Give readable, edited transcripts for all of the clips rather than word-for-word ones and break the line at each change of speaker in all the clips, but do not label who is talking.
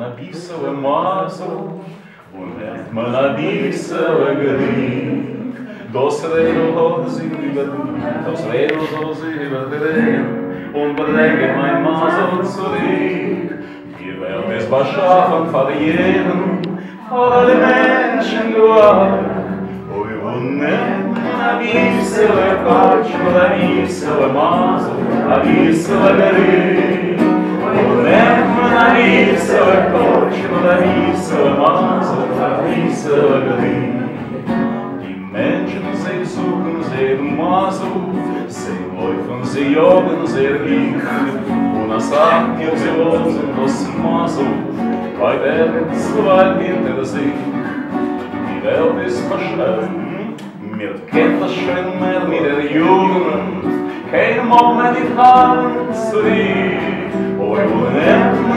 написала мазу, мы написала гріх, до свého zivadere, bringt mein Masel zurück. Die Welt ist beschaffen für jeden, für alle Menschen gleich. Нависела качка, нависела мазу, нависела горы. Нависела качка, нависела мазу, нависела горы. Die Menschen, sie suchen, sie mazu, sie laufen, sie jagen, sie riechen. Und das sagt ihr, sie losen das Mazu, bei der Zeit hinter sich. Die Welt ist verschwunden. Mir kennt das schön mehr mit der Jugend, kein Moment in Hand zurück. Oi,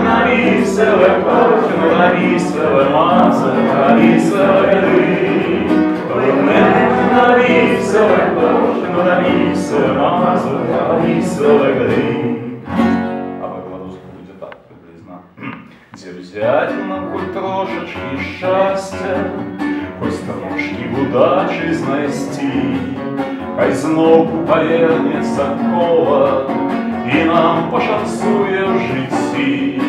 нависела кочка, нависела маза, нависела горы. Ой, нависела кочка, нависела маза, нависела горы. А по-белорусски будет так приблизно. Где взять нам хоть трошечки счастья, хоть трошки удачи знайти, хай знову повернеться кола, і нам пошанцує в житті.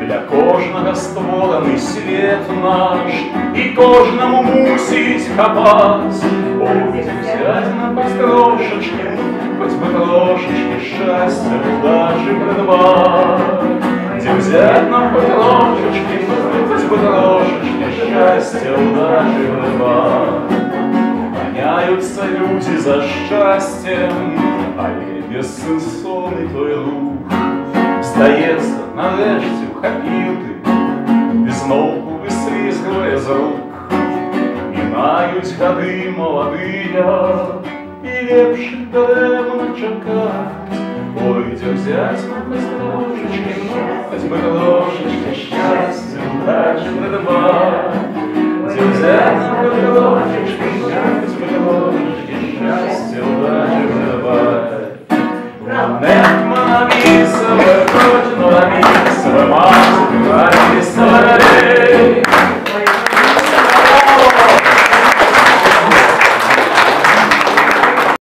Для кожного створений світ наш, і кожному мусить хапать. Ой, взять нам хоть трошечки, хоть бы трошечки щастя, удачи придбать. Где взять нам хоть трошечки, хоть бы трошечки счастья, удачи придбать. Гоняются люди за счастьем, а є безсенсовний той рух. Здається, нарешті вхопив ти, і знову вислизгує з рук. Мінають годи молодыя, і лепше даремно чекать. Ой, де взять нам хоть трошечки, хоть бы трошечки щастя, удачи придбать. Где взять нам хоть трошечки, хоть бы трошечки щастя, удачи придбать. Нависела